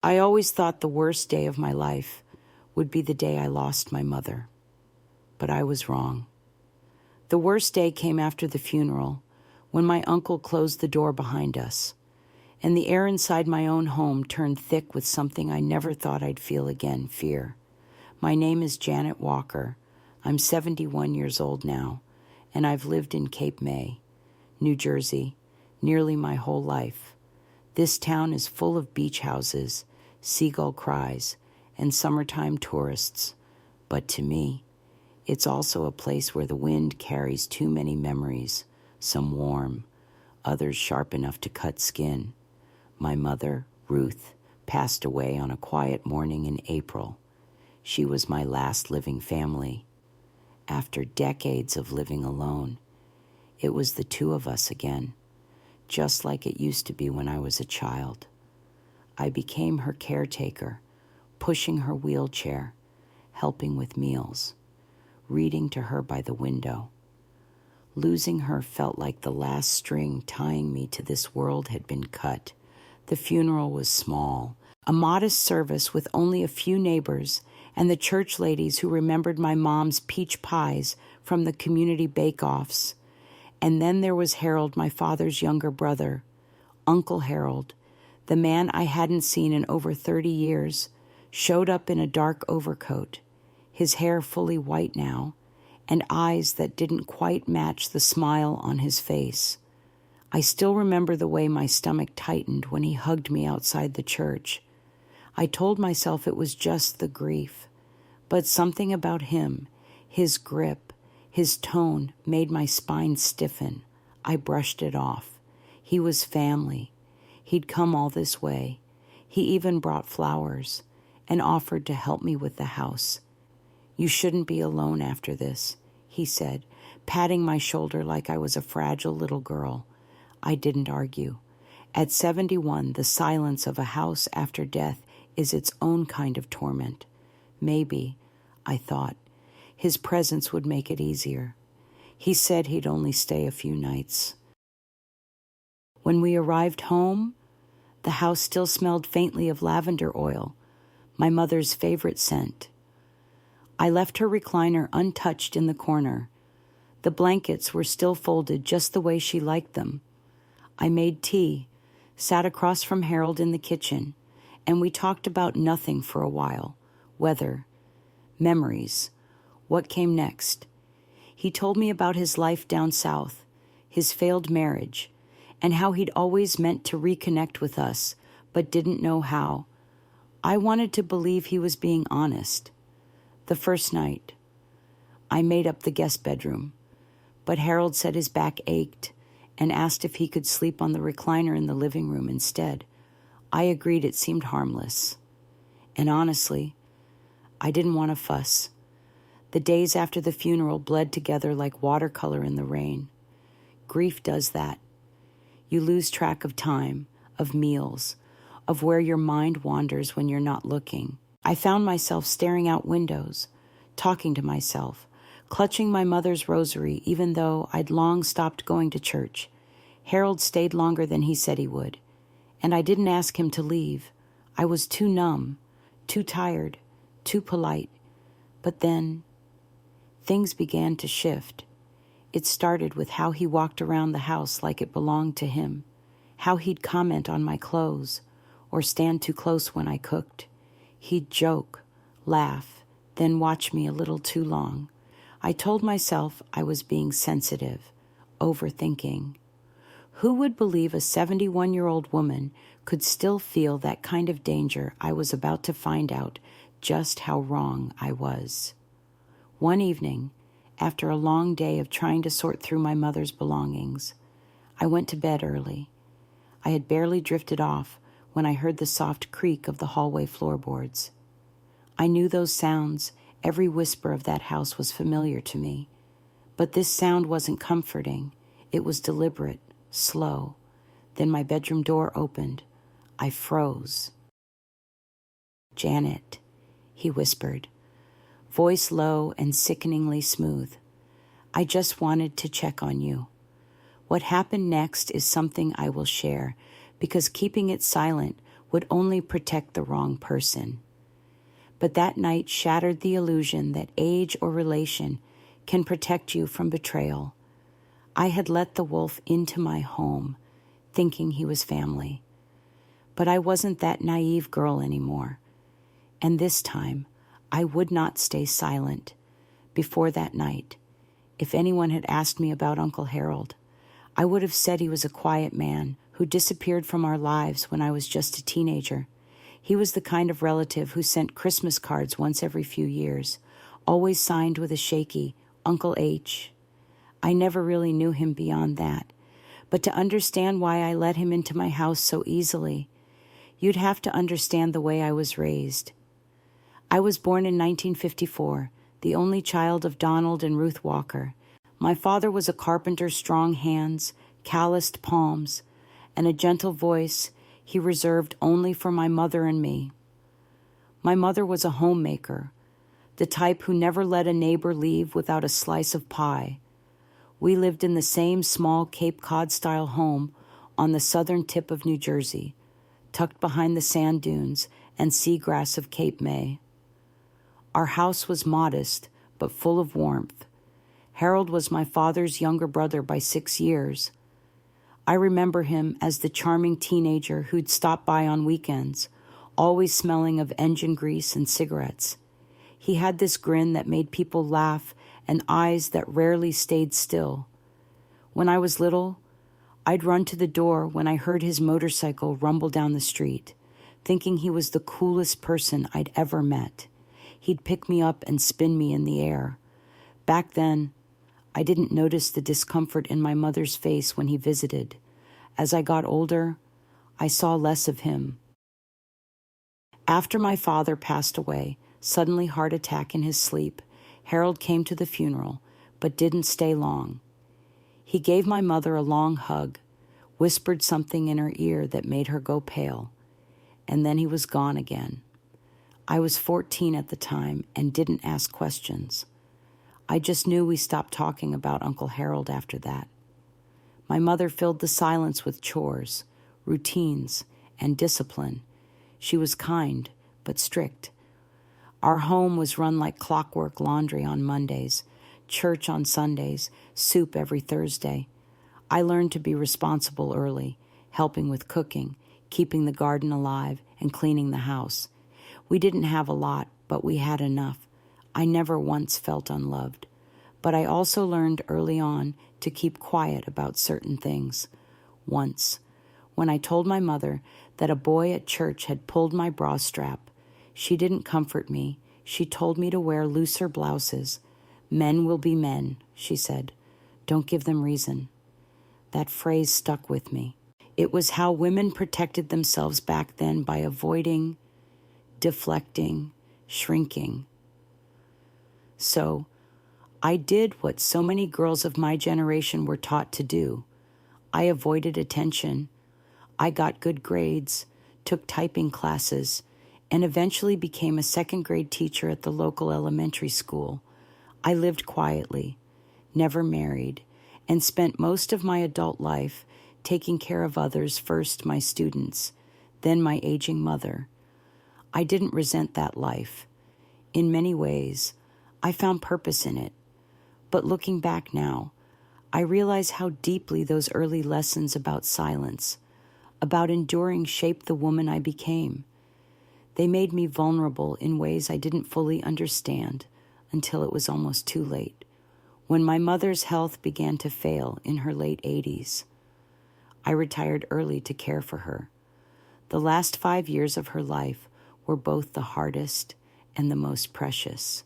I always thought the worst day of my life would be the day I lost my mother. But I was wrong. The worst day came after the funeral, when my uncle closed the door behind us, and the air inside my own home turned thick with something I never thought I'd feel again, fear. My name is Janet Walker. I'm 71 years old now, and I've lived in Cape May, New Jersey, nearly my whole life. This town is full of beach houses, seagull cries, and summertime tourists. But to me, it's also a place where the wind carries too many memories, some warm, others sharp enough to cut skin. My mother, Ruth, passed away on a quiet morning in April. She was my last living family. After decades of living alone, it was the two of us again, just like it used to be when I was a child. I became her caretaker, pushing her wheelchair, helping with meals, reading to her by the window. Losing her felt like the last string tying me to this world had been cut. The funeral was small, a modest service with only a few neighbors and the church ladies who remembered my mom's peach pies from the community bake-offs. And then there was Harold, my father's younger brother, Uncle Harold, the man I hadn't seen in over 30 years, showed up in a dark overcoat, his hair fully white now, and eyes that didn't quite match the smile on his face. I still remember the way my stomach tightened when he hugged me outside the church. I told myself it was just the grief, but something about him, his grip, his tone made my spine stiffen. I brushed it off. He was family. He'd come all this way. He even brought flowers and offered to help me with the house. "You shouldn't be alone after this," he said, patting my shoulder like I was a fragile little girl. I didn't argue. At 71, the silence of a house after death is its own kind of torment. Maybe, I thought, his presence would make it easier. He said he'd only stay a few nights. When we arrived home, the house still smelled faintly of lavender oil, my mother's favorite scent. I left her recliner untouched in the corner. The blankets were still folded just the way she liked them. I made tea, sat across from Harold in the kitchen, and we talked about nothing for a while. Weather, memories, what came next. He told me about his life down south, his failed marriage, and how he'd always meant to reconnect with us, but didn't know how. I wanted to believe he was being honest. The first night, I made up the guest bedroom, but Harold said his back ached and asked if he could sleep on the recliner in the living room instead. I agreed it seemed harmless. And honestly, I didn't want to fuss. The days after the funeral bled together like watercolor in the rain. Grief does that. You lose track of time, of meals, of where your mind wanders when you're not looking. I found myself staring out windows, talking to myself, clutching my mother's rosary even though I'd long stopped going to church. Harold stayed longer than he said he would, and I didn't ask him to leave. I was too numb, too tired, too polite. But then, things began to shift. It started with how he walked around the house like it belonged to him, how he'd comment on my clothes, or stand too close when I cooked. He'd joke, laugh, then watch me a little too long. I told myself I was being sensitive, overthinking. Who would believe a 71-year-old woman could still feel that kind of danger? I was about to find out just how wrong I was. One evening, after a long day of trying to sort through my mother's belongings, I went to bed early. I had barely drifted off when I heard the soft creak of the hallway floorboards. I knew those sounds. Every whisper of that house was familiar to me. But this sound wasn't comforting. It was deliberate, slow. Then my bedroom door opened. I froze. "Janet," he whispered, voice low and sickeningly smooth. "I just wanted to check on you. What happened next is something I will share, because keeping it silent would only protect the wrong person. But that night shattered the illusion that age or relation can protect you from betrayal. I had let the wolf into my home, thinking he was family. But I wasn't that naive girl anymore. And this time, I would not stay silent. Before that night, if anyone had asked me about Uncle Harold, I would have said he was a quiet man who disappeared from our lives when I was just a teenager. He was the kind of relative who sent Christmas cards once every few years, always signed with a shaky Uncle H. I never really knew him beyond that. But to understand why I let him into my house so easily, you'd have to understand the way I was raised. I was born in 1954, the only child of Donald and Ruth Walker. My father was a carpenter's strong hands, calloused palms, and a gentle voice he reserved only for my mother and me. My mother was a homemaker, the type who never let a neighbor leave without a slice of pie. We lived in the same small Cape Cod-style home on the southern tip of New Jersey, tucked behind the sand dunes and seagrass of Cape May. Our house was modest, but full of warmth. Harold was my father's younger brother by 6 years. I remember him as the charming teenager who'd stop by on weekends, always smelling of engine grease and cigarettes. He had this grin that made people laugh and eyes that rarely stayed still. When I was little, I'd run to the door when I heard his motorcycle rumble down the street, thinking he was the coolest person I'd ever met. He'd pick me up and spin me in the air. Back then, I didn't notice the discomfort in my mother's face when he visited. As I got older, I saw less of him. After my father passed away, suddenly heart attack in his sleep, Harold came to the funeral, but didn't stay long. He gave my mother a long hug, whispered something in her ear that made her go pale, and then he was gone again. I was 14 at the time and didn't ask questions. I just knew we stopped talking about Uncle Harold after that. My mother filled the silence with chores, routines, and discipline. She was kind, but strict. Our home was run like clockwork: laundry on Mondays, church on Sundays, soup every Thursday. I learned to be responsible early, helping with cooking, keeping the garden alive, and cleaning the house. We didn't have a lot, but we had enough. I never once felt unloved. But I also learned early on to keep quiet about certain things. Once, when I told my mother that a boy at church had pulled my bra strap, she didn't comfort me. She told me to wear looser blouses. Men will be men, she said. Don't give them reason. That phrase stuck with me. It was how women protected themselves back then, by avoiding, deflecting, shrinking. So, I did what so many girls of my generation were taught to do. I avoided attention. I got good grades, took typing classes, and eventually became a second-grade teacher at the local elementary school. I lived quietly, never married, and spent most of my adult life taking care of others, first my students, then my aging mother. I didn't resent that life. In many ways, I found purpose in it. But looking back now, I realize how deeply those early lessons about silence, about enduring, shaped the woman I became. They made me vulnerable in ways I didn't fully understand until it was almost too late, when my mother's health began to fail in her late 80s. I retired early to care for her. The last 5 years of her life were both the hardest and the most precious.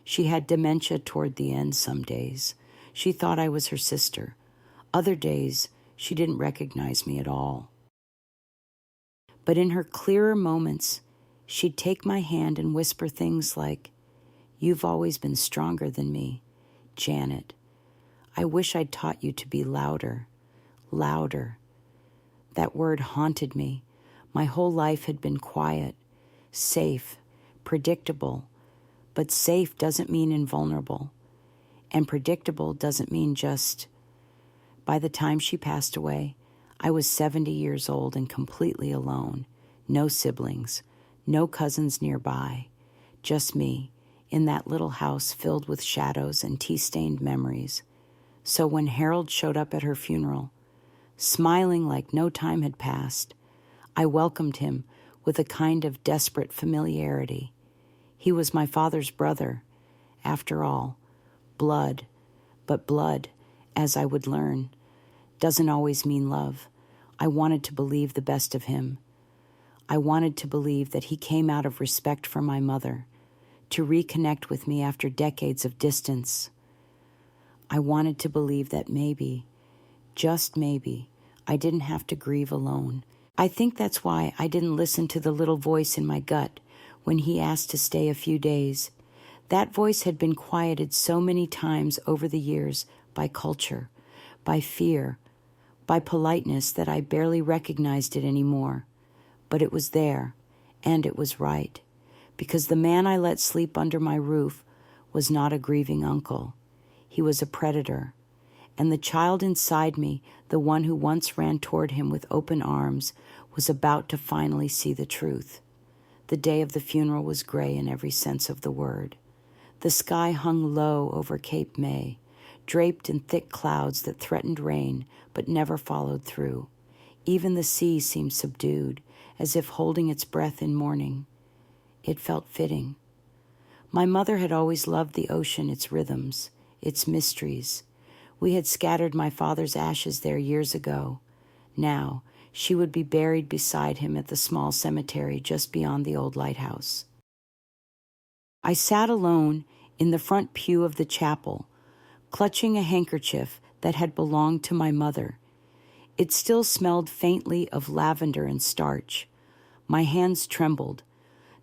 She had dementia toward the end some days. She thought I was her sister. Other days, she didn't recognize me at all. But in her clearer moments, she'd take my hand and whisper things like, "You've always been stronger than me, Janet. I wish I'd taught you to be louder, louder." That word haunted me. My whole life had been quiet, safe, predictable. But safe doesn't mean invulnerable, and predictable doesn't mean just. By the time she passed away, I was 70 years old and completely alone. No siblings, no cousins nearby, just me in that little house filled with shadows and tea-stained memories. So when Harold showed up at her funeral, smiling like no time had passed, I welcomed him with a kind of desperate familiarity. He was my father's brother, after all. Blood, but blood, as I would learn, doesn't always mean love. I wanted to believe the best of him. I wanted to believe that he came out of respect for my mother, to reconnect with me after decades of distance. I wanted to believe that maybe, just maybe, I didn't have to grieve alone. I think that's why I didn't listen to the little voice in my gut when he asked to stay a few days. That voice had been quieted so many times over the years by culture, by fear, by politeness that I barely recognized it anymore. But it was there, and it was right, because the man I let sleep under my roof was not a grieving uncle. He was a predator, and the child inside me, the one who once ran toward him with open arms, was about to finally see the truth. The day of the funeral was gray in every sense of the word. The sky hung low over Cape May, draped in thick clouds that threatened rain but never followed through. Even the sea seemed subdued, as if holding its breath in mourning. It felt fitting. My mother had always loved the ocean, its rhythms, its mysteries. We had scattered my father's ashes there years ago. Now, she would be buried beside him at the small cemetery just beyond the old lighthouse. I sat alone in the front pew of the chapel, clutching a handkerchief that had belonged to my mother. It still smelled faintly of lavender and starch. My hands trembled,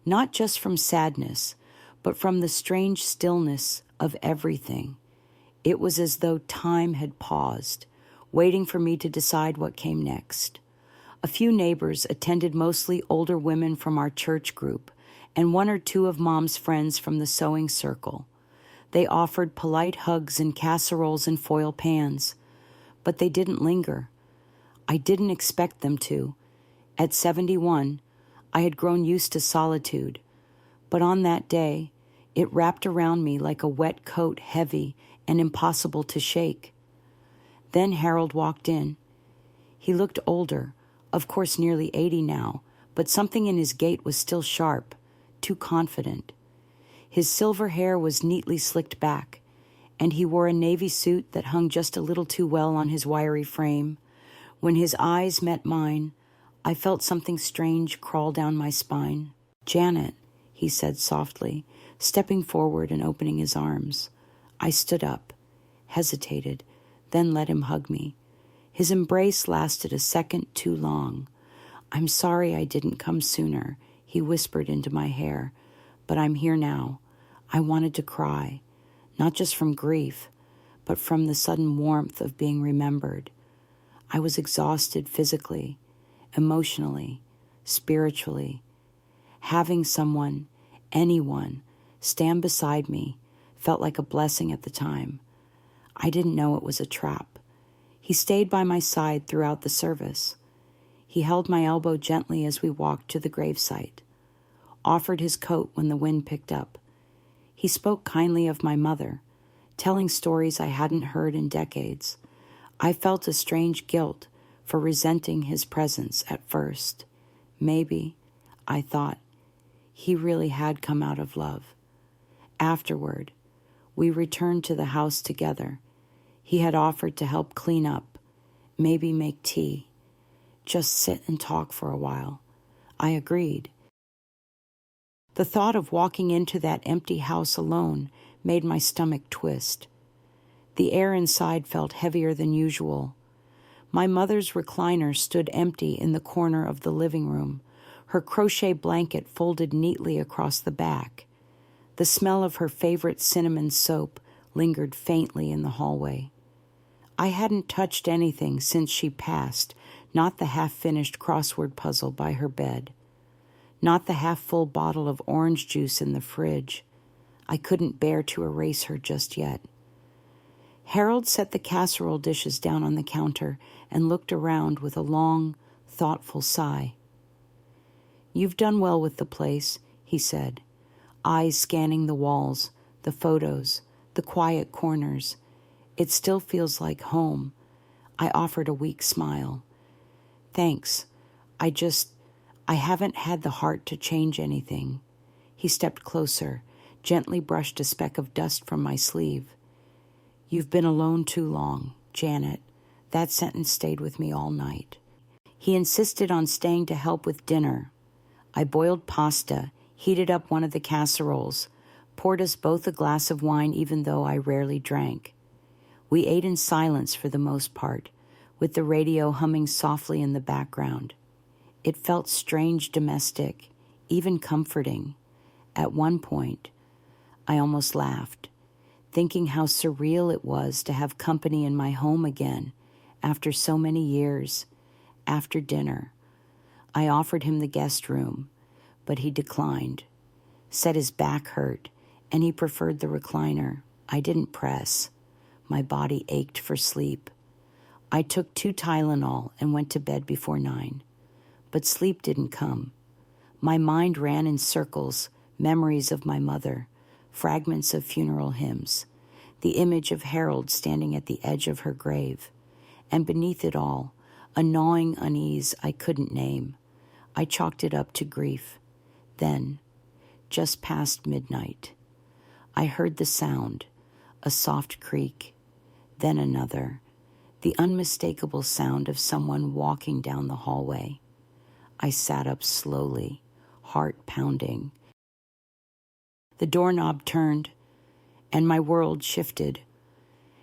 not just from sadness, but from the strange stillness of everything. It was as though time had paused, waiting for me to decide what came next. A few neighbors attended, mostly older women from our church group, and one or two of Mom's friends from the sewing circle. They offered polite hugs and casseroles and foil pans, but they didn't linger. I didn't expect them to. At 71, I had grown used to solitude, but on that day, it wrapped around me like a wet coat, heavy and impossible to shake. Then Harold walked in. He looked older, of course nearly 80 now, but something in his gait was still sharp, too confident. His silver hair was neatly slicked back, and he wore a navy suit that hung just a little too well on his wiry frame. When his eyes met mine, I felt something strange crawl down my spine. "Janet," he said softly, stepping forward and opening his arms. I stood up, hesitated, then let him hug me. His embrace lasted a second too long. "I'm sorry I didn't come sooner," he whispered into my hair, "but I'm here now." I wanted to cry, not just from grief, but from the sudden warmth of being remembered. I was exhausted physically, emotionally, spiritually. Having someone, anyone, stand beside me felt like a blessing at the time. I didn't know it was a trap. He stayed by my side throughout the service. He held my elbow gently as we walked to the gravesite, offered his coat when the wind picked up. He spoke kindly of my mother, telling stories I hadn't heard in decades. I felt a strange guilt for resenting his presence at first. Maybe, I thought, he really had come out of love. Afterward, we returned to the house together. He had offered to help clean up, maybe make tea, just sit and talk for a while. I agreed. The thought of walking into that empty house alone made my stomach twist. The air inside felt heavier than usual. My mother's recliner stood empty in the corner of the living room, her crochet blanket folded neatly across the back. The smell of her favorite cinnamon soap lingered faintly in the hallway. I hadn't touched anything since she passed, not the half-finished crossword puzzle by her bed, not the half-full bottle of orange juice in the fridge. I couldn't bear to erase her just yet. Harold set the casserole dishes down on the counter and looked around with a long, thoughtful sigh. "You've done well with the place," he said, eyes scanning the walls, the photos, the quiet corners. "It still feels like home." I offered a weak smile. "Thanks. I haven't had the heart to change anything." He stepped closer, gently brushed a speck of dust from my sleeve. "You've been alone too long, Janet." That sentence stayed with me all night. He insisted on staying to help with dinner. I boiled pasta, heated up one of the casseroles, poured us both a glass of wine even though I rarely drank. We ate in silence for the most part, with the radio humming softly in the background. It felt strange, domestic, even comforting. At one point, I almost laughed, thinking how surreal it was to have company in my home again after so many years. After dinner, I offered him the guest room, but he declined, said his back hurt, and he preferred the recliner. I didn't press. My body ached for sleep. I took 2 Tylenol and went to bed before 9. But sleep didn't come. My mind ran in circles, memories of my mother, fragments of funeral hymns, the image of Harold standing at the edge of her grave, and beneath it all, a gnawing unease I couldn't name. I chalked it up to grief. Then, just past midnight, I heard the sound, a soft creak, then another, the unmistakable sound of someone walking down the hallway. I sat up slowly, heart pounding. The doorknob turned, and my world shifted.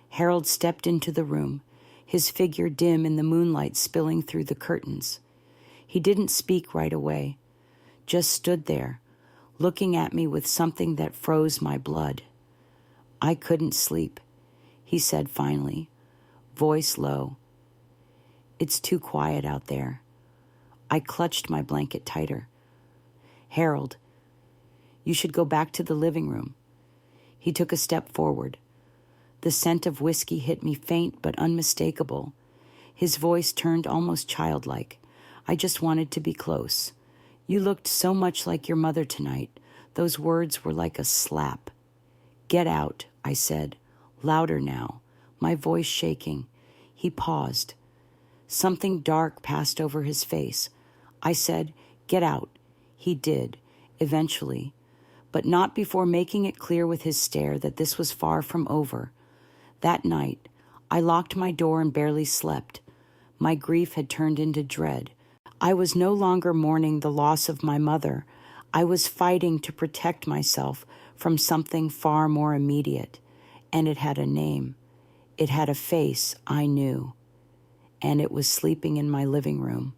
Harold stepped into the room, his figure dim in the moonlight spilling through the curtains. He didn't speak right away, just stood there, looking at me with something that froze my blood. "I couldn't sleep," he said finally, voice low. "It's too quiet out there." I clutched my blanket tighter. "Harold, you should go back to the living room." He took a step forward. The scent of whiskey hit me faint but unmistakable. His voice turned almost childlike. "I just wanted to be close. You looked so much like your mother tonight." Those words were like a slap. "Get out," I said, louder now, my voice shaking. He paused. Something dark passed over his face. I said, "Get out." He did, eventually, but not before making it clear with his stare that this was far from over. That night, I locked my door and barely slept. My grief had turned into dread. I was no longer mourning the loss of my mother. I was fighting to protect myself from something far more immediate, and it had a name. It had a face I knew, and it was sleeping in my living room.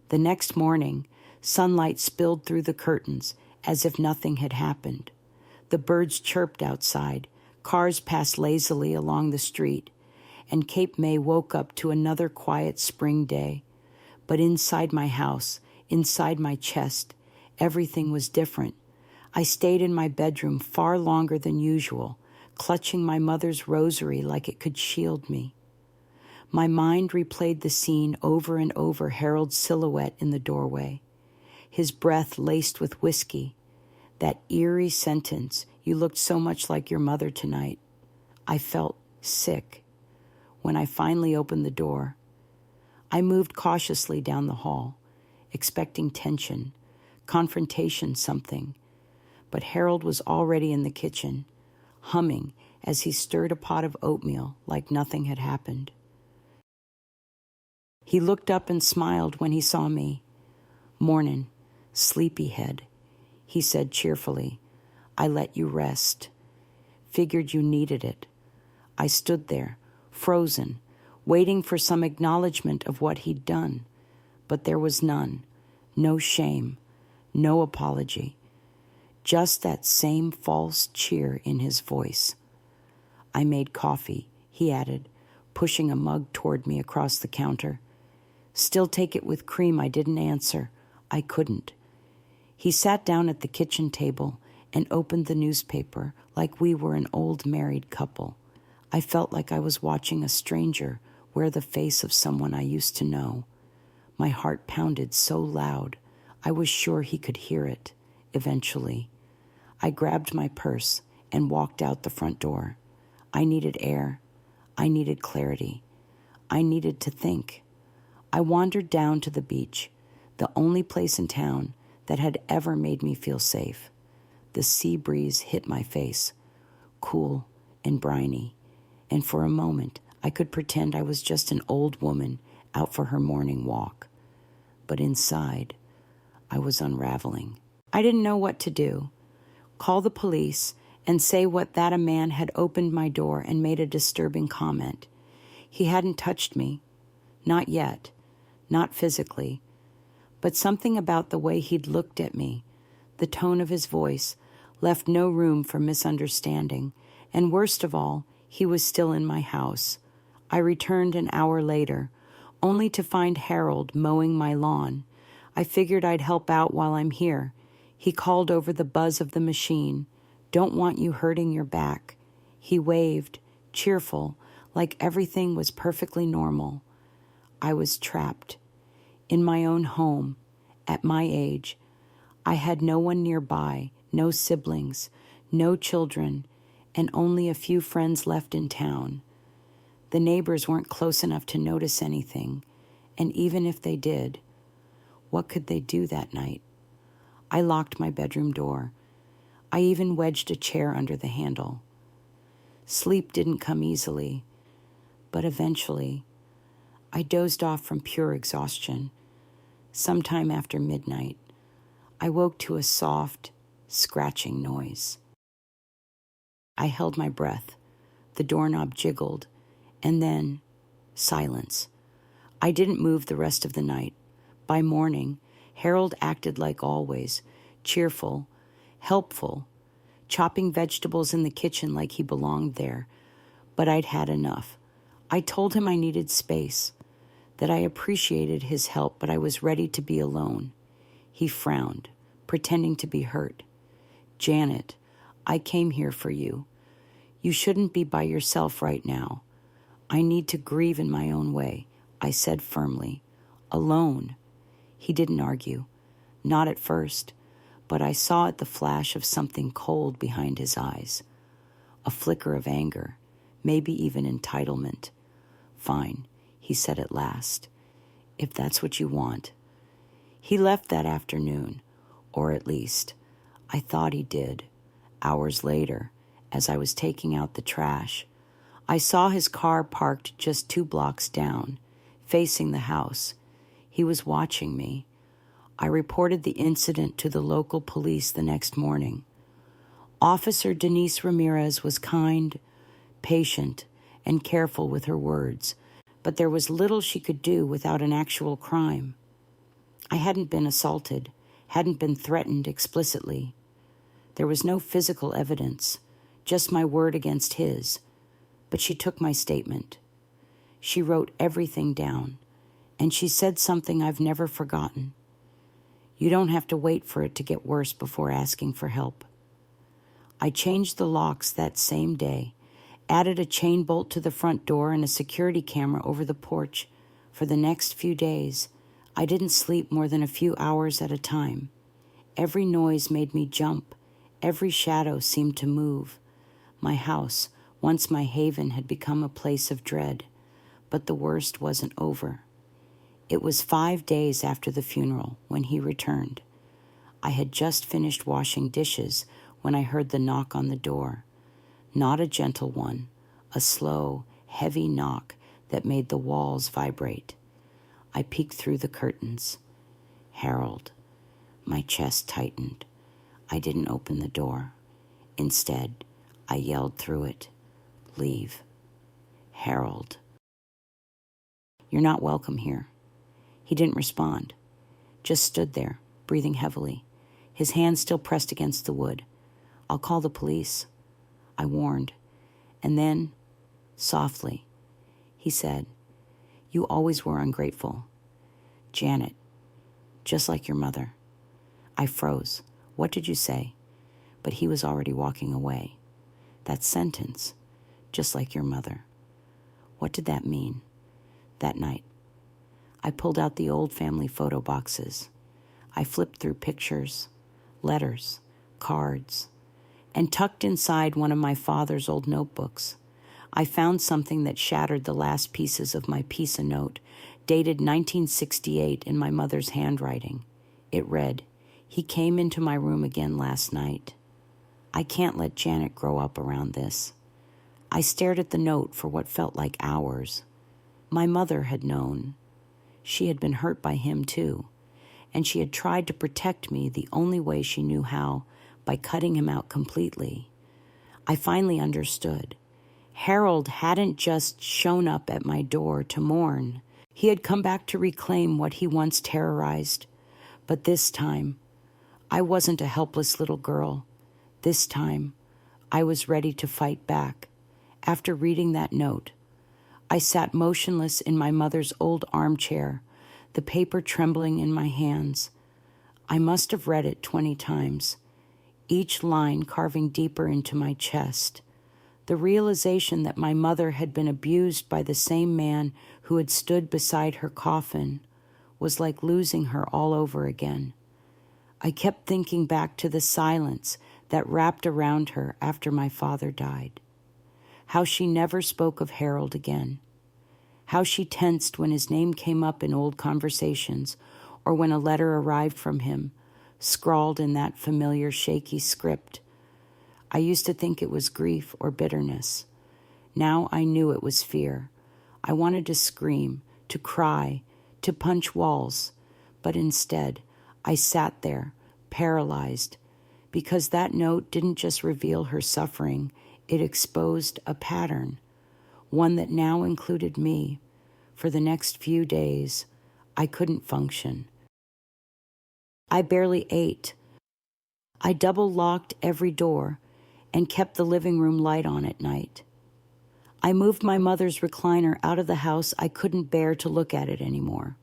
The next morning, sunlight spilled through the curtains as if nothing had happened. The birds chirped outside, cars passed lazily along the street, and Cape May woke up to another quiet spring day. But inside my house, inside my chest, everything was different. I stayed in my bedroom far longer than usual, clutching my mother's rosary like it could shield me. My mind replayed the scene over and over, Harold's silhouette in the doorway, his breath laced with whiskey, that eerie sentence, "You looked so much like your mother tonight." I felt sick. When I finally opened the door, I moved cautiously down the hall, expecting tension, confrontation, something. But Harold was already in the kitchen, humming as he stirred a pot of oatmeal like nothing had happened. He looked up and smiled when he saw me. "Mornin', sleepyhead," he said cheerfully. "I let you rest. Figured you needed it." I stood there, frozen, waiting for some acknowledgement of what he'd done. But there was none. No shame, no apology. Just that same false cheer in his voice. "I made coffee," he added, pushing a mug toward me across the counter. "Still take it with cream." I didn't answer. I couldn't. He sat down at the kitchen table and opened the newspaper like we were an old married couple. I felt like I was watching a stranger wear the face of someone I used to know. My heart pounded so loud, I was sure he could hear it, eventually. I grabbed my purse and walked out the front door. I needed air. I needed clarity. I needed to think. I wandered down to the beach, the only place in town that had ever made me feel safe. The sea breeze hit my face, cool and briny, and for a moment I could pretend I was just an old woman out for her morning walk. But inside, I was unraveling. I didn't know what to do. Call the police and say that a man had opened my door and made a disturbing comment. He hadn't touched me. Not yet. Not physically. But something about the way he'd looked at me, the tone of his voice, left no room for misunderstanding. And worst of all, he was still in my house. I returned an hour later, only to find Harold mowing my lawn. I figured I'd help out while I'm here. He called over the buzz of the machine, "Don't want you hurting your back." He waved, cheerful, like everything was perfectly normal. I was trapped. In my own home, at my age, I had no one nearby, no siblings, no children, and only a few friends left in town. The neighbors weren't close enough to notice anything, and even if they did, what could they do that night? I locked my bedroom door. I even wedged a chair under the handle. Sleep didn't come easily, but eventually, I dozed off from pure exhaustion. Sometime after midnight, I woke to a soft, scratching noise. I held my breath. The doorknob jiggled, and then silence. I didn't move the rest of the night. By morning, Harold acted like always, cheerful, helpful, chopping vegetables in the kitchen like he belonged there. But I'd had enough. I told him I needed space, that I appreciated his help, but I was ready to be alone. He frowned, pretending to be hurt. "Janet, I came here for you. You shouldn't be by yourself right now. I need to grieve in my own way," I said firmly. "Alone." He didn't argue. Not at first, but I saw at the flash of something cold behind his eyes. A flicker of anger, maybe even entitlement. "Fine," he said at last, "if that's what you want." He left that afternoon, or at least, I thought he did. Hours later, as I was taking out the trash, I saw his car parked just 2 blocks down, facing the house. He was watching me. I reported the incident to the local police the next morning. Officer Denise Ramirez was kind, patient, and careful with her words, but there was little she could do without an actual crime. I hadn't been assaulted, hadn't been threatened explicitly. There was no physical evidence, just my word against his, but she took my statement. She wrote everything down, and she said something I've never forgotten. "You don't have to wait for it to get worse before asking for help." I changed the locks that same day, added a chain bolt to the front door and a security camera over the porch. For the next few days, I didn't sleep more than a few hours at a time. Every noise made me jump. Every shadow seemed to move. My house, once my haven, had become a place of dread. But the worst wasn't over. It was 5 days after the funeral when he returned. I had just finished washing dishes when I heard the knock on the door. Not a gentle one, a slow, heavy knock that made the walls vibrate. I peeked through the curtains. Harold. My chest tightened. I didn't open the door. Instead, I yelled through it, "Leave." "Harold." "You're not welcome here." He didn't respond, just stood there, breathing heavily, his hand still pressed against the wood. "I'll call the police," I warned. And then, softly, he said, "You always were ungrateful. Janet, just like your mother." I froze. What did you say? But he was already walking away. That sentence, "just like your mother." What did that mean? That night, I pulled out the old family photo boxes. I flipped through pictures, letters, cards, and tucked inside one of my father's old notebooks, I found something that shattered the last pieces of my piece of note, dated 1968 in my mother's handwriting. It read, "He came into my room again last night. I can't let Janet grow up around this." I stared at the note for what felt like hours. My mother had known. She had been hurt by him too, and she had tried to protect me the only way she knew how, by cutting him out completely. I finally understood. Harold hadn't just shown up at my door to mourn. He had come back to reclaim what he once terrorized. But this time, I wasn't a helpless little girl. This time, I was ready to fight back. After reading that note, I sat motionless in my mother's old armchair, the paper trembling in my hands. I must have read it 20 times, each line carving deeper into my chest. The realization that my mother had been abused by the same man who had stood beside her coffin was like losing her all over again. I kept thinking back to the silence that wrapped around her after my father died. How she never spoke of Harold again. How she tensed when his name came up in old conversations or when a letter arrived from him, scrawled in that familiar shaky script. I used to think it was grief or bitterness. Now I knew it was fear. I wanted to scream, to cry, to punch walls, but instead I sat there, paralyzed, because that note didn't just reveal her suffering, it exposed a pattern, one that now included me. For the next few days, I couldn't function. I barely ate. I double-locked every door and kept the living room light on at night. I moved my mother's recliner out of the house. I couldn't bear to look at it anymore.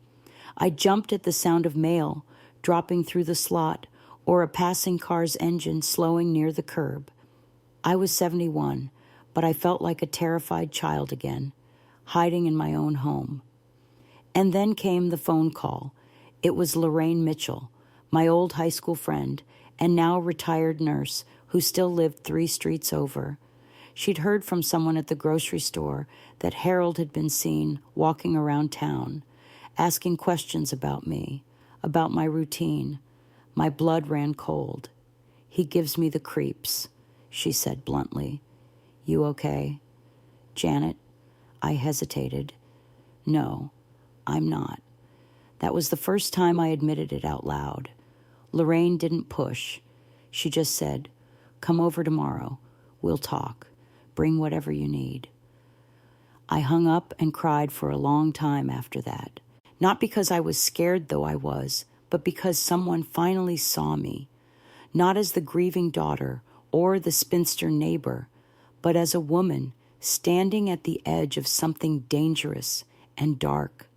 I jumped at the sound of mail dropping through the slot or a passing car's engine slowing near the curb. I was 71, but I felt like a terrified child again, hiding in my own home. And then came the phone call. It was Lorraine Mitchell, my old high school friend and now retired nurse who still lived 3 streets over. She'd heard from someone at the grocery store that Harold had been seen walking around town, asking questions about me, about my routine. My blood ran cold. "He gives me the creeps," she said bluntly. "You okay?" "Janet?" I hesitated. "No, I'm not." That was the first time I admitted it out loud. Lorraine didn't push. She just said, "Come over tomorrow. We'll talk. Bring whatever you need." I hung up and cried for a long time after that. Not because I was scared, though I was, but because someone finally saw me, not as the grieving daughter or the spinster neighbor, but as a woman standing at the edge of something dangerous and dark.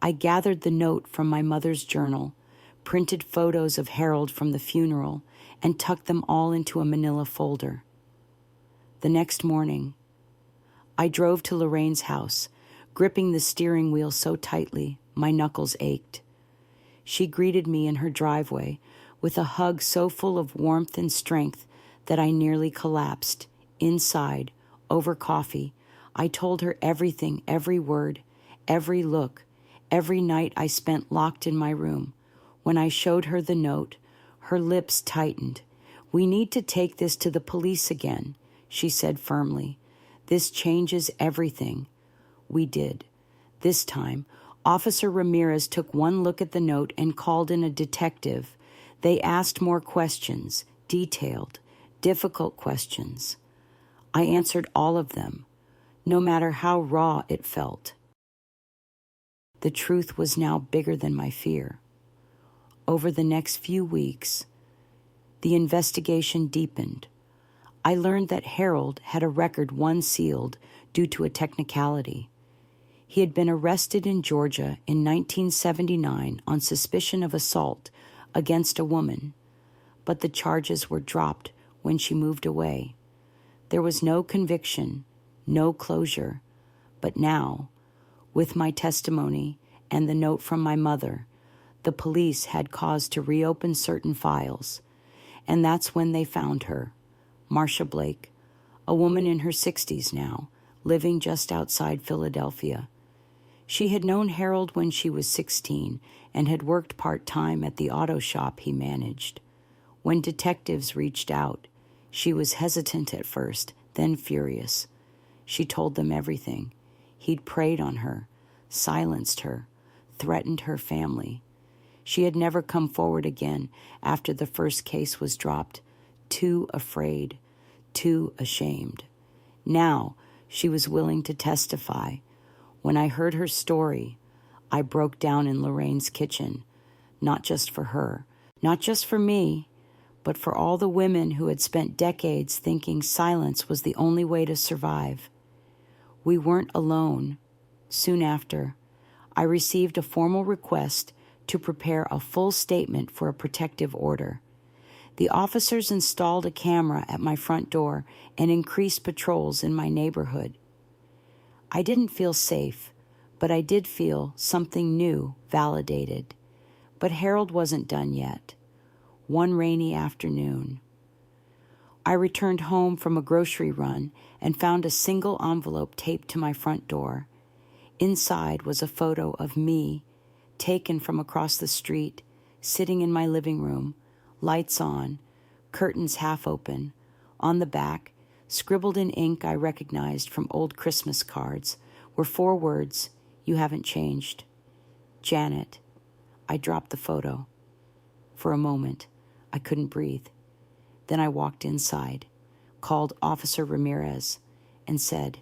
I gathered the note from my mother's journal, printed photos of Harold from the funeral, and tucked them all into a manila folder. The next morning, I drove to Lorraine's house, gripping the steering wheel so tightly my knuckles ached. She greeted me in her driveway with a hug so full of warmth and strength that I nearly collapsed. Inside, over coffee, I told her everything, every word, every look, every night I spent locked in my room. When I showed her the note, her lips tightened. "We need to take this to the police again," she said firmly. "This changes everything." We did. This time, Officer Ramirez took one look at the note and called in a detective. They asked more questions, detailed, difficult questions. I answered all of them, no matter how raw it felt. The truth was now bigger than my fear. Over the next few weeks, the investigation deepened. I learned that Harold had a record once sealed due to a technicality. He had been arrested in Georgia in 1979 on suspicion of assault against a woman, but the charges were dropped when she moved away. There was no conviction, no closure, but now, with my testimony and the note from my mother, the police had cause to reopen certain files, and that's when they found her, Marcia Blake, a woman in her 60s now, living just outside Philadelphia. She had known Harold when she was 16 and had worked part-time at the auto shop he managed. When detectives reached out, she was hesitant at first, then furious. She told them everything. He'd preyed on her, silenced her, threatened her family. She had never come forward again after the first case was dropped, too afraid, too ashamed. Now she was willing to testify. When I heard her story, I broke down in Lorraine's kitchen, not just for her, not just for me, but for all the women who had spent decades thinking silence was the only way to survive. We weren't alone. Soon after, I received a formal request to prepare a full statement for a protective order. The officers installed a camera at my front door and increased patrols in my neighborhood. I didn't feel safe, but I did feel something new validated. But Harold wasn't done yet. One rainy afternoon, I returned home from a grocery run and found a single envelope taped to my front door. Inside was a photo of me, taken from across the street, sitting in my living room, lights on, curtains half open. On the back, scribbled in ink I recognized from old Christmas cards, were 4 words, "You haven't changed." Janet. I dropped the photo. For a moment, I couldn't breathe. Then I walked inside, called Officer Ramirez, and said,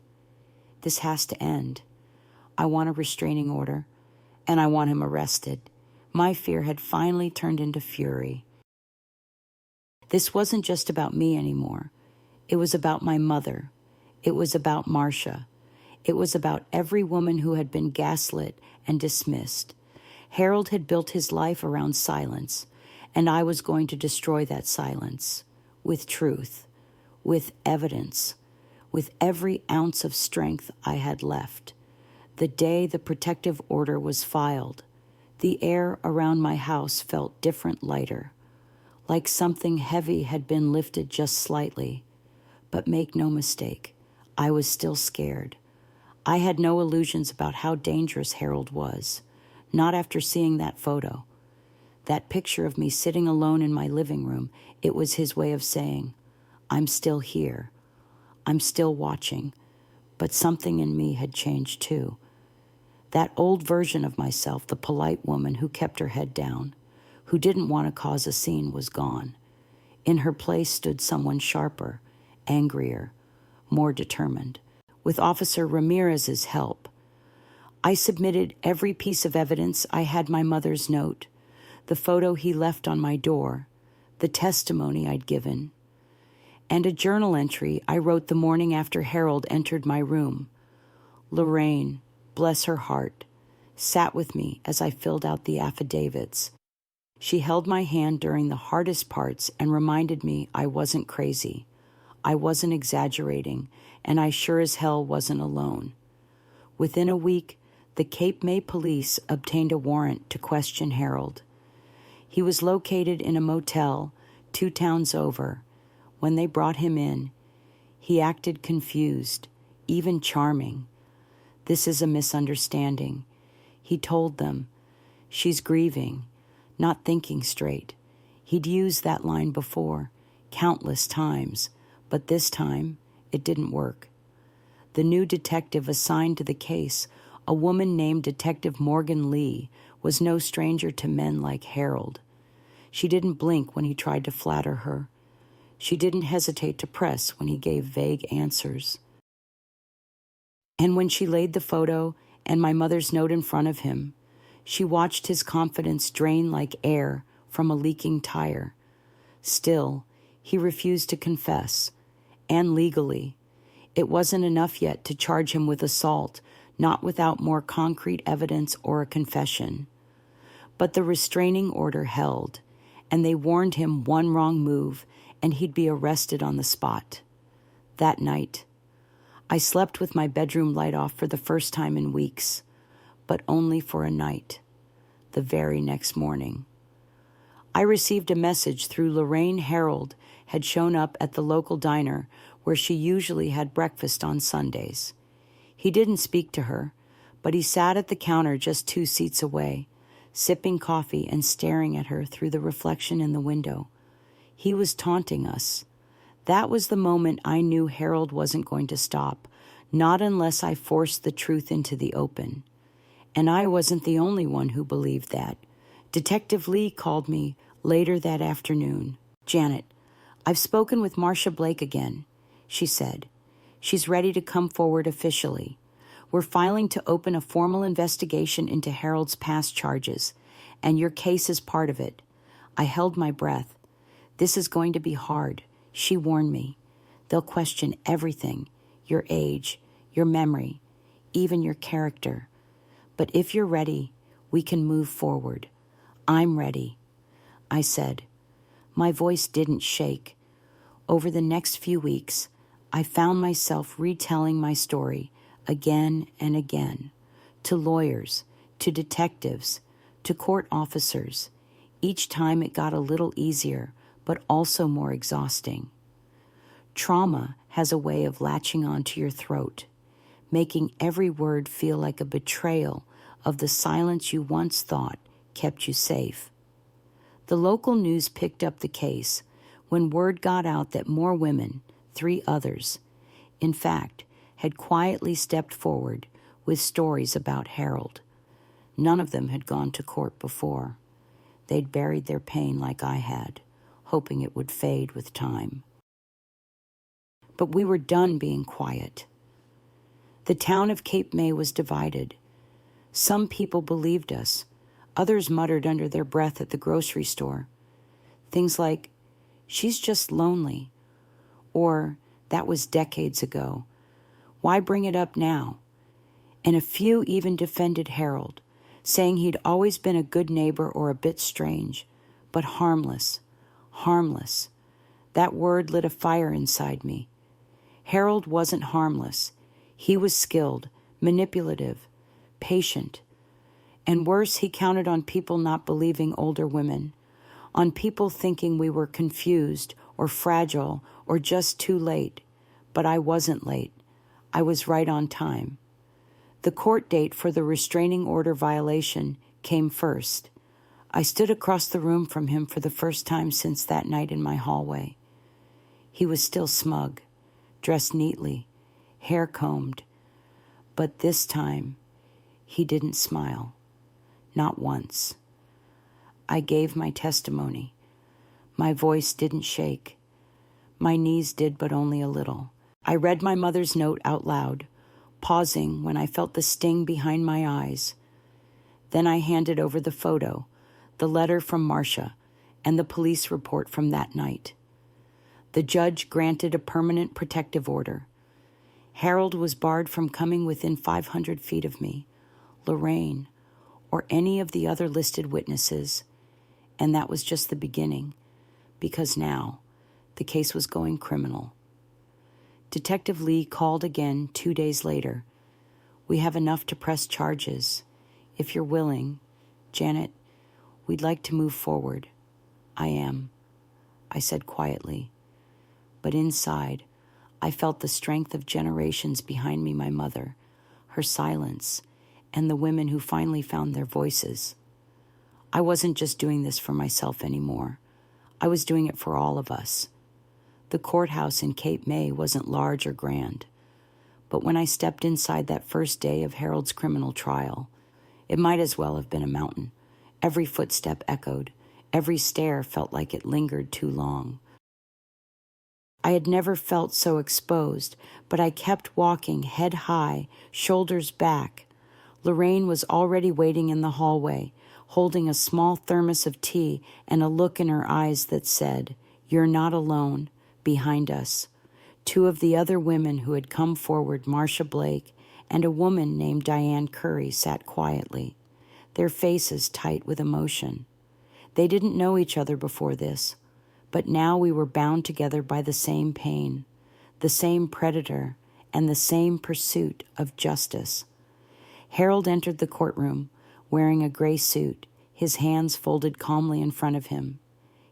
"This has to end. I want a restraining order, and I want him arrested." My fear had finally turned into fury. This wasn't just about me anymore. It was about my mother. It was about Marcia. It was about every woman who had been gaslit and dismissed. Harold had built his life around silence, and I was going to destroy that silence with truth, with evidence, with every ounce of strength I had left. The day the protective order was filed, the air around my house felt different, lighter, like something heavy had been lifted just slightly. But make no mistake, I was still scared. I had no illusions about how dangerous Harold was, not after seeing that photo. That picture of me sitting alone in my living room, it was his way of saying, "I'm still here. I'm still watching." But something in me had changed too. That old version of myself, the polite woman who kept her head down, who didn't want to cause a scene, was gone. In her place stood someone sharper, angrier, more determined. With Officer Ramirez's help, I submitted every piece of evidence. I had my mother's note, the photo he left on my door, the testimony I'd given, and a journal entry I wrote the morning after Harold entered my room. Lorraine, bless her heart, sat with me as I filled out the affidavits. She held my hand during the hardest parts and reminded me I wasn't crazy. I wasn't exaggerating, and I sure as hell wasn't alone. Within a week, the Cape May police obtained a warrant to question Harold. He was located in a motel 2 towns over. When they brought him in, he acted confused, even charming. "This is a misunderstanding," he told them. "She's grieving, not thinking straight." He'd used that line before, countless times, but this time it didn't work. The new detective assigned to the case, a woman named Detective Morgan Lee, was no stranger to men like Harold. She didn't blink when he tried to flatter her. She didn't hesitate to press when he gave vague answers. And when she laid the photo and my mother's note in front of him, she watched his confidence drain like air from a leaking tire. Still, he refused to confess, and legally. It wasn't enough yet to charge him with assault, not without more concrete evidence or a confession. But the restraining order held, and they warned him one wrong move and he'd be arrested on the spot. That night, I slept with my bedroom light off for the first time in weeks, but only for a night. the very next morning. I received a message through Lorraine Harold had shown up at the local diner where she usually had breakfast on Sundays. He didn't speak to her, but he sat at the counter just 2 seats away, sipping coffee and staring at her through the reflection in the window. He was taunting us. That was the moment I knew Harold wasn't going to stop, not unless I forced the truth into the open. And I wasn't the only one who believed that. Detective Lee called me later that afternoon. "Janet, I've spoken with Marcia Blake again," she said. "She's ready to come forward officially. We're filing to open a formal investigation into Harold's past charges, and your case is part of it." I held my breath. "This is going to be hard," she warned me. "They'll question everything, your age, your memory, even your character. But if you're ready, we can move forward." "I'm ready," I said. My voice didn't shake. Over the next few weeks, I found myself retelling my story again and again, to lawyers, to detectives, to court officers. Each time it got a little easier, but also more exhausting. Trauma has a way of latching onto your throat, making every word feel like a betrayal of the silence you once thought kept you safe. The local news picked up the case when word got out that more women, 3 others, in fact, had quietly stepped forward with stories about Harold. None of them had gone to court before. They'd buried their pain like I had, hoping it would fade with time. But we were done being quiet. The town of Cape May was divided. Some people believed us. Others muttered under their breath at the grocery store. Things like, "She's just lonely," or "That was decades ago. Why bring it up now?" And a few even defended Harold, saying he'd always been a good neighbor or a bit strange, but harmless. Harmless. That word lit a fire inside me. Harold wasn't harmless. He was skilled, manipulative, patient. And worse, he counted on people not believing older women, on people thinking we were confused or fragile or just too late. But I wasn't late. I was right on time. The court date for the restraining order violation came first. I stood across the room from him for the first time since that night in my hallway. He was still smug, dressed neatly, hair combed. But this time, he didn't smile. Not once. I gave my testimony. My voice didn't shake. My knees did, but only a little. I read my mother's note out loud, pausing when I felt the sting behind my eyes. Then I handed over the photo, the letter from Marcia, and the police report from that night. The judge granted a permanent protective order. Harold was barred from coming within 500 feet of me, Lorraine, or any of the other listed witnesses, and that was just the beginning, because now the case was going criminal. Detective Lee called again 2 days later. "We have enough to press charges. If you're willing, Janet, we'd like to move forward." "I am," I said quietly. But inside, I felt the strength of generations behind me, my mother, her silence, and the women who finally found their voices. I wasn't just doing this for myself anymore. I was doing it for all of us. The courthouse in Cape May wasn't large or grand, but when I stepped inside that first day of Harold's criminal trial, it might as well have been a mountain. Every footstep echoed. Every stare felt like it lingered too long. I had never felt so exposed, but I kept walking, head high, shoulders back. Lorraine was already waiting in the hallway, holding a small thermos of tea and a look in her eyes that said, "You're not alone," behind us. 2 of the other women who had come forward, Marcia Blake and a woman named Diane Curry, sat quietly, their faces tight with emotion. They didn't know each other before this, but now we were bound together by the same pain, the same predator, and the same pursuit of justice. Harold entered the courtroom, wearing a gray suit, his hands folded calmly in front of him.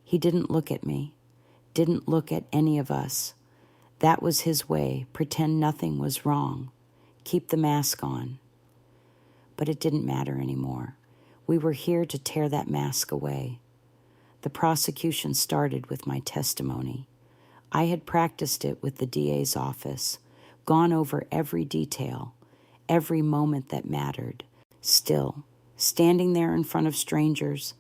He didn't look at me, didn't look at any of us. That was his way, pretend nothing was wrong, keep the mask on. But it didn't matter anymore. We were here to tear that mask away. The prosecution started with my testimony. I had practiced it with the DA's office, gone over every detail, every moment that mattered. Still, standing there in front of strangers,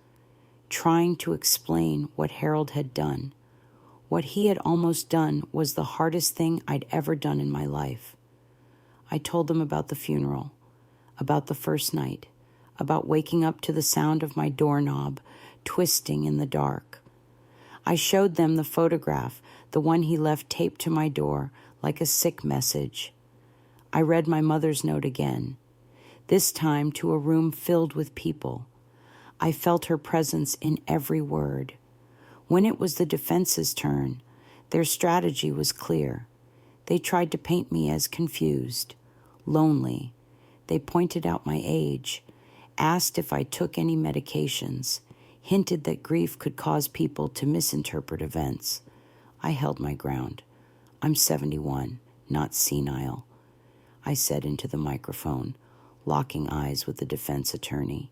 trying to explain what Harold had done. What he had almost done was the hardest thing I'd ever done in my life. I told them about the funeral, about the first night, about waking up to the sound of my doorknob twisting in the dark. I showed them the photograph, the one he left taped to my door like a sick message. I read my mother's note again, this time to a room filled with people. I felt her presence in every word. When it was the defense's turn, their strategy was clear. They tried to paint me as confused, lonely. They pointed out my age, asked if I took any medications, hinted that grief could cause people to misinterpret events. I held my ground. I'm 71, not senile, I said into the microphone, locking eyes with the defense attorney.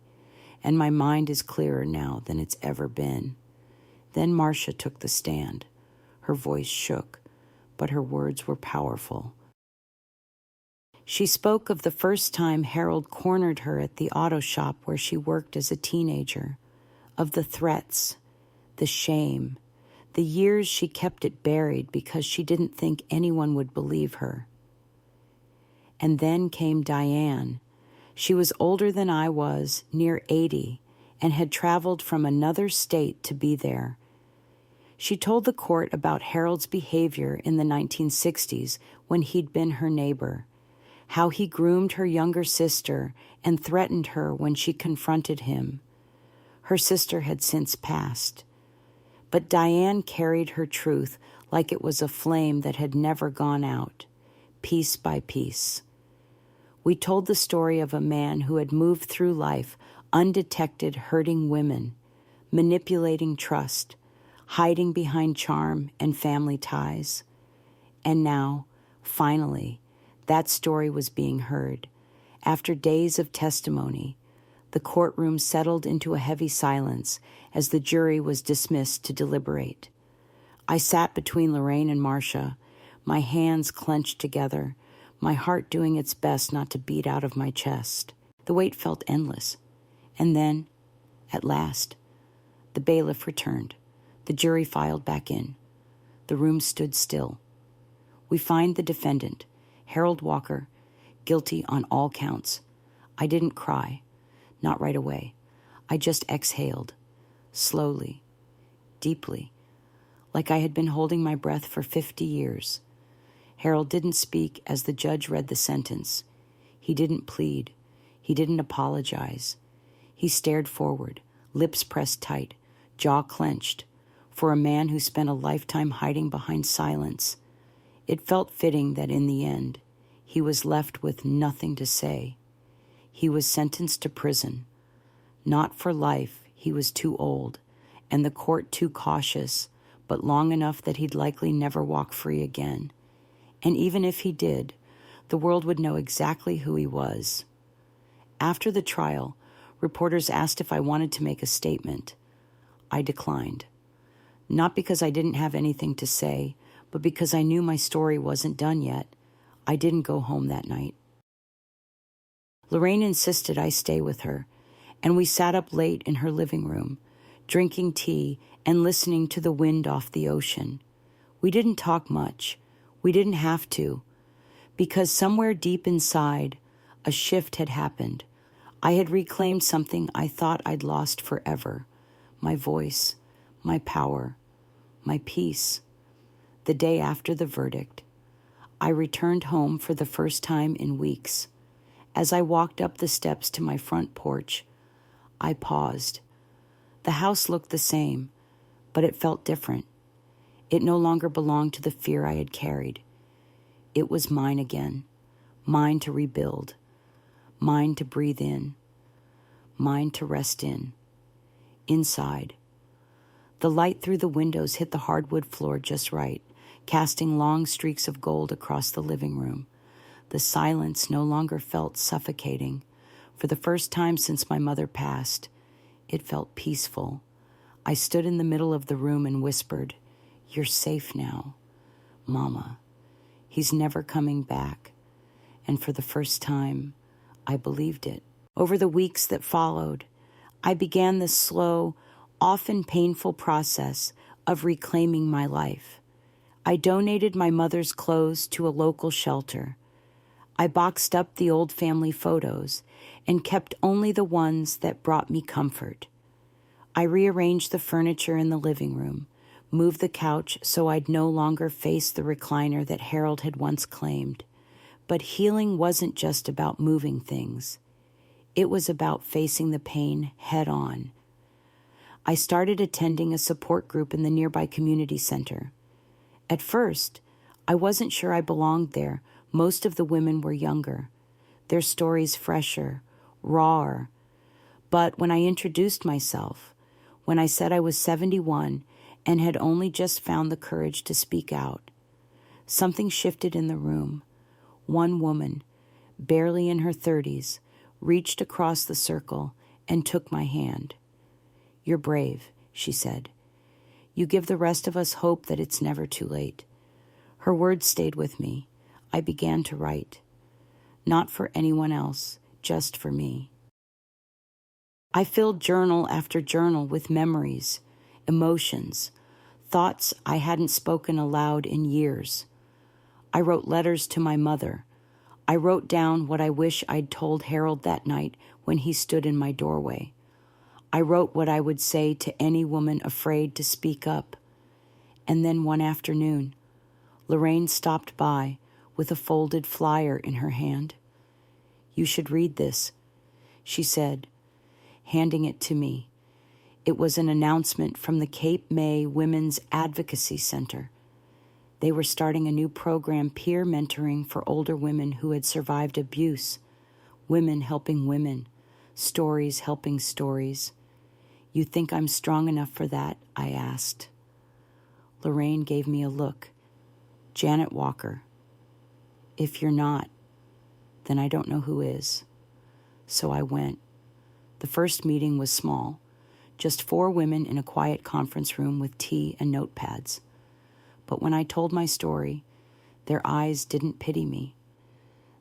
And my mind is clearer now than it's ever been. Then Marcia took the stand. Her voice shook, but her words were powerful. She spoke of the first time Harold cornered her at the auto shop where she worked as a teenager, of the threats, the shame, the years she kept it buried because she didn't think anyone would believe her. And then came Diane. She was older than I was, near 80, and had traveled from another state to be there. She told the court about Harold's behavior in the 1960s when he'd been her neighbor, how he groomed her younger sister and threatened her when she confronted him. Her sister had since passed. But Diane carried her truth like it was a flame that had never gone out, piece by piece. We told the story of a man who had moved through life undetected, hurting women, manipulating trust, hiding behind charm and family ties. And now, finally, that story was being heard. After days of testimony, the courtroom settled into a heavy silence as the jury was dismissed to deliberate. I sat between Lorraine and Marcia, my hands clenched together, my heart doing its best not to beat out of my chest. The wait felt endless. And then, at last, the bailiff returned. The jury filed back in. The room stood still. We find the defendant, Harold Walker, guilty on all counts. I didn't cry, not right away. I just exhaled, slowly, deeply, like I had been holding my breath for 50 years. Harold didn't speak as the judge read the sentence. He didn't plead. He didn't apologize. He stared forward, lips pressed tight, jaw clenched. For a man who spent a lifetime hiding behind silence, it felt fitting that in the end, he was left with nothing to say. He was sentenced to prison. Not for life, he was too old, and the court too cautious, but long enough that he'd likely never walk free again. And even if he did, the world would know exactly who he was. After the trial, reporters asked if I wanted to make a statement. I declined. Not because I didn't have anything to say, but because I knew my story wasn't done yet. I didn't go home that night. Lorraine insisted I stay with her, and we sat up late in her living room, drinking tea and listening to the wind off the ocean. We didn't talk much. We didn't have to, because somewhere deep inside, a shift had happened. I had reclaimed something I thought I'd lost forever, my voice, my power, my peace. The day after the verdict, I returned home for the first time in weeks. As I walked up the steps to my front porch, I paused. The house looked the same, but it felt different. It no longer belonged to the fear I had carried. It was mine again, mine to rebuild, mine to breathe in, mine to rest in. inside. The light through the windows hit the hardwood floor just right, casting long streaks of gold across the living room. The silence no longer felt suffocating. For the first time since my mother passed, it felt peaceful. I stood in the middle of the room and whispered, "You're safe now, Mama. He's never coming back." And for the first time, I believed it. Over the weeks that followed, I began the slow, often painful process of reclaiming my life. I donated my mother's clothes to a local shelter. I boxed up the old family photos and kept only the ones that brought me comfort. I rearranged the furniture in the living room, moved the couch so I'd no longer face the recliner that Harold had once claimed. But healing wasn't just about moving things. It was about facing the pain head on. I started attending a support group in the nearby community center. At first, I wasn't sure I belonged there. Most of the women were younger, their stories fresher, rawer. But when I introduced myself, when I said I was 71 and had only just found the courage to speak out, something shifted in the room. One woman, barely in her 30s, reached across the circle and took my hand. "You're brave," she said. "You give the rest of us hope that it's never too late." Her words stayed with me. I began to write. Not for anyone else, just for me. I filled journal after journal with memories, emotions, thoughts I hadn't spoken aloud in years. I wrote letters to my mother. I wrote down what I wish I'd told Harold that night when he stood in my doorway. I wrote what I would say to any woman afraid to speak up. And then one afternoon, Lorraine stopped by with a folded flyer in her hand. "You should read this," she said, handing it to me. It was an announcement from the Cape May Women's Advocacy Center. They were starting a new program, peer mentoring for older women who had survived abuse. Women helping women. Stories helping stories. "You think I'm strong enough for that?" I asked. Lorraine gave me a look. "Janet Walker. If you're not, then I don't know who is." So I went. The first meeting was small, just 4 women in a quiet conference room with tea and notepads. But when I told my story, their eyes didn't pity me.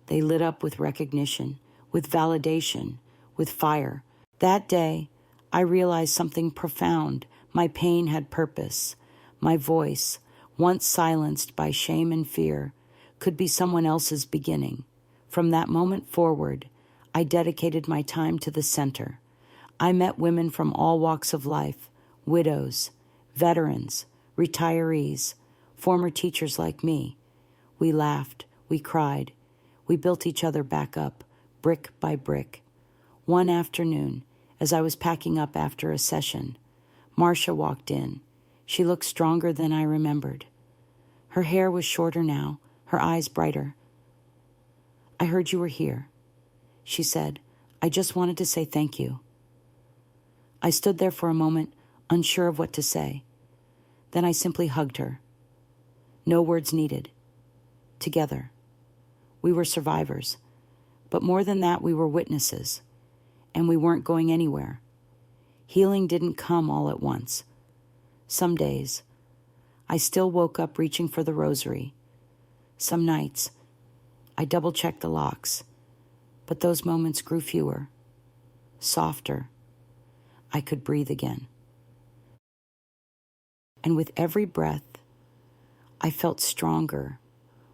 They lit up with recognition, with validation, with fire. That day, I realized something profound. My pain had purpose. My voice, once silenced by shame and fear, could be someone else's beginning. From that moment forward, I dedicated my time to the center. I met women from all walks of life, widows, veterans, retirees, former teachers like me. We laughed, we cried, we built each other back up, brick by brick. One afternoon, as I was packing up after a session, Marcia walked in. She looked stronger than I remembered. Her hair was shorter now, her eyes brighter. "I heard you were here," she said. "I just wanted to say thank you." I stood there for a moment, unsure of what to say. Then I simply hugged her. No words needed. Together. We were survivors. But more than that, we were witnesses. And we weren't going anywhere. Healing didn't come all at once. Some days, I still woke up reaching for the rosary. Some nights, I double-checked the locks. But those moments grew fewer, softer. I could breathe again. And with every breath, I felt stronger,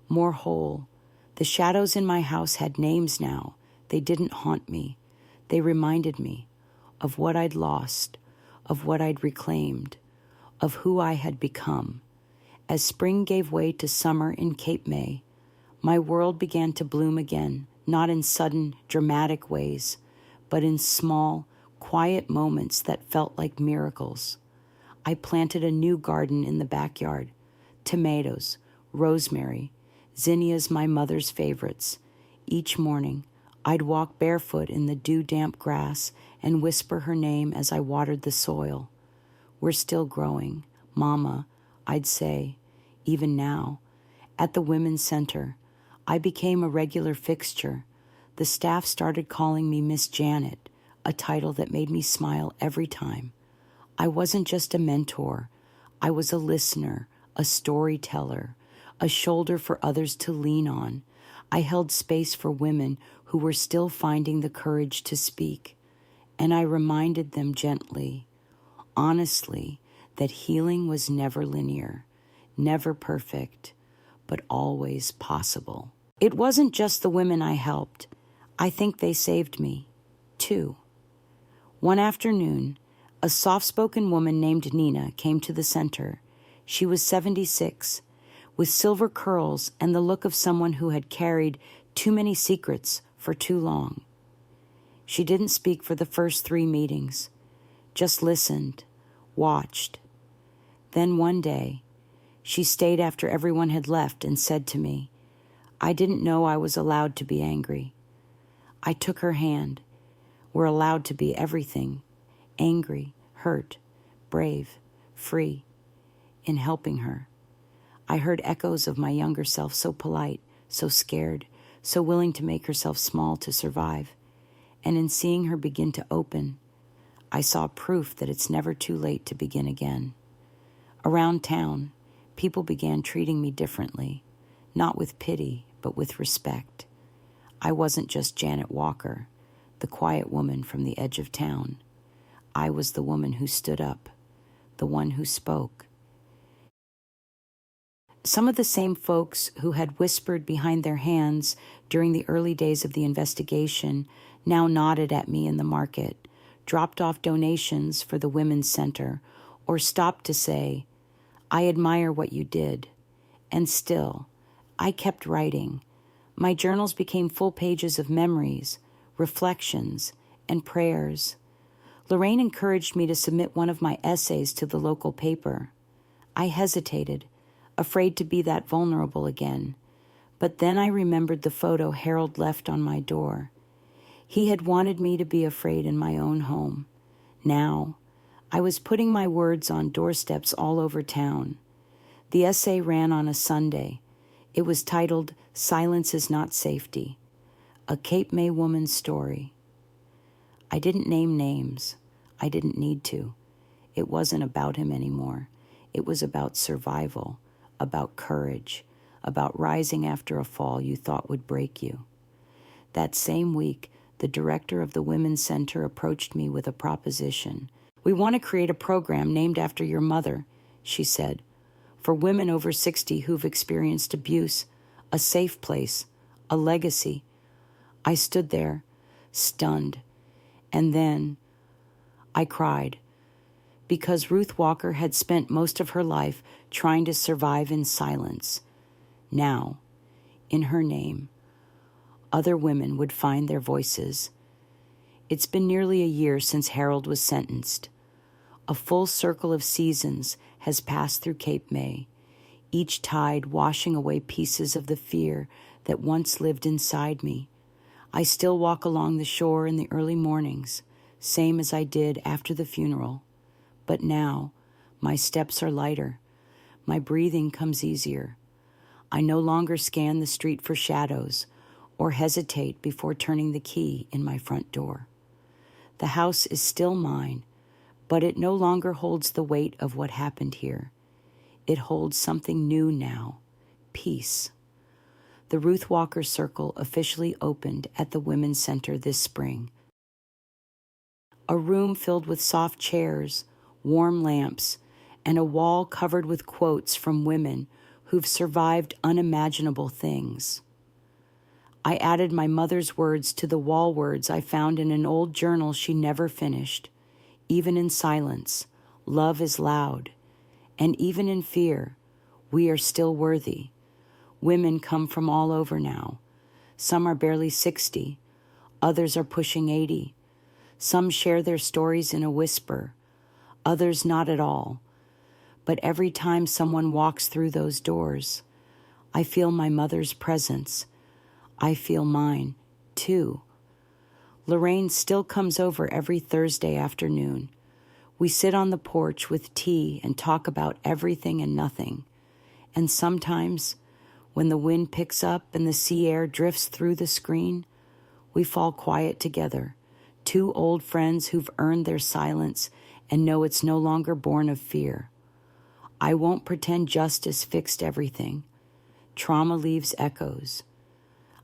more whole. The shadows in my house had names now. They didn't haunt me. They reminded me of what I'd lost, of what I'd reclaimed, of who I had become. As spring gave way to summer in Cape May, my world began to bloom again, not in sudden, dramatic ways, but in small, quiet moments that felt like miracles. I planted a new garden in the backyard. Tomatoes, rosemary, zinnias, my mother's favorites. Each morning, I'd walk barefoot in the dew-damp grass and whisper her name as I watered the soil. We're still growing, Mama, I'd say, even now. At the Women's Center, I became a regular fixture. The staff started calling me Miss Janet, a title that made me smile every time. I wasn't just a mentor. I was a listener, a storyteller, a shoulder for others to lean on. I held space for women who were still finding the courage to speak. And I reminded them gently, honestly, that healing was never linear, never perfect, but always possible. It wasn't just the women I helped. I think they saved me, too. One afternoon, a soft-spoken woman named Nina came to the center. She was 76, with silver curls and the look of someone who had carried too many secrets for too long. She didn't speak for the first 3 meetings, just listened, watched. Then one day, she stayed after everyone had left and said to me, I didn't know I was allowed to be angry. I took her hand. We're allowed to be everything, angry, hurt, brave, free. In helping her, I heard echoes of my younger self, so polite, so scared, so willing to make herself small to survive. And in seeing her begin to open, I saw proof that it's never too late to begin again. Around town, people began treating me differently, not with pity, but with respect. I wasn't just Janet Walker, the quiet woman from the edge of town. I was the woman who stood up, the one who spoke. Some of the same folks who had whispered behind their hands during the early days of the investigation now nodded at me in the market, dropped off donations for the Women's Center, or stopped to say, I admire what you did. And still, I kept writing. My journals became full pages of memories, reflections, and prayers. Lorraine encouraged me to submit one of my essays to the local paper. I hesitated, afraid to be that vulnerable again. But then I remembered the photo Harold left on my door. He had wanted me to be afraid in my own home. Now, I was putting my words on doorsteps all over town. The essay ran on a Sunday. It was titled, Silence is Not Safety, a Cape May woman's story. I didn't name names. I didn't need to. It wasn't about him anymore. It was about survival, about courage, about rising after a fall you thought would break you. That same week, the director of the Women's Center approached me with a proposition. We want to create a program named after your mother, she said, for women over 60 who've experienced abuse, a safe place, a legacy. I stood there, stunned, and then I cried, because Ruth Walker had spent most of her life trying to survive in silence. Now, in her name, other women would find their voices. It's been nearly a year since Harold was sentenced. A full circle of seasons has passed through Cape May, each tide washing away pieces of the fear that once lived inside me. I still walk along the shore in the early mornings, same as I did after the funeral. But now, my steps are lighter. My breathing comes easier. I no longer scan the street for shadows or hesitate before turning the key in my front door. The house is still mine, but it no longer holds the weight of what happened here. It holds something new now, peace. The Ruth Walker Circle officially opened at the Women's Center this spring. A room filled with soft chairs, warm lamps, and a wall covered with quotes from women who've survived unimaginable things. I added my mother's words to the wall words I found in an old journal she never finished. Even in silence, love is loud. And even in fear, we are still worthy. Women come from all over now. Some are barely 60. Others are pushing 80. Some share their stories in a whisper. Others not at all. But every time someone walks through those doors, I feel my mother's presence. I feel mine, too. Lorraine still comes over every Thursday afternoon. We sit on the porch with tea and talk about everything and nothing. And sometimes, when the wind picks up and the sea air drifts through the screen, we fall quiet together, two old friends who've earned their silence and know it's no longer born of fear. I won't pretend justice fixed everything. Trauma leaves echoes.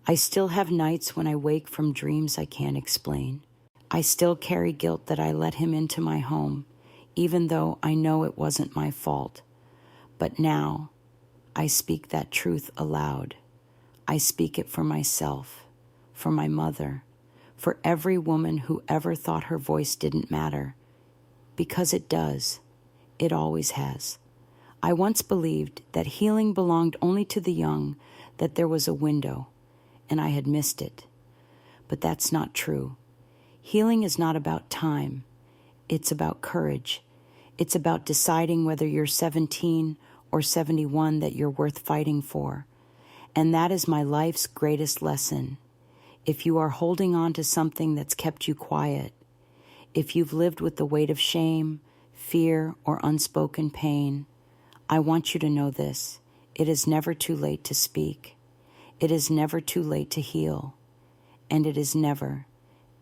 I still have nights when I wake from dreams I can't explain. I still carry guilt that I let him into my home, even though I know it wasn't my fault. But now, I speak that truth aloud. I speak it for myself, for my mother, for every woman who ever thought her voice didn't matter. Because it does. It always has. I once believed that healing belonged only to the young, that there was a window, and I had missed it. But that's not true. Healing is not about time. It's about courage. It's about deciding whether you're 17 or 71 that you're worth fighting for. And that is my life's greatest lesson. If you are holding on to something that's kept you quiet, if you've lived with the weight of shame, fear, or unspoken pain, I want you to know this. It is never too late to speak. It is never too late to heal. And it is never,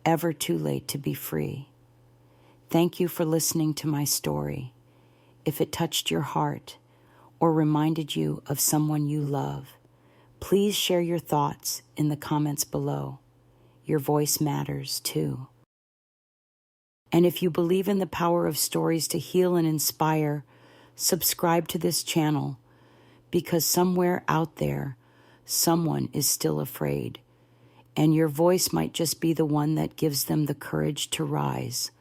ever too late to be free. Thank you for listening to my story. If it touched your heart or reminded you of someone you love, please share your thoughts in the comments below. Your voice matters too. And if you believe in the power of stories to heal and inspire, subscribe to this channel, because somewhere out there, someone is still afraid, and your voice might just be the one that gives them the courage to rise.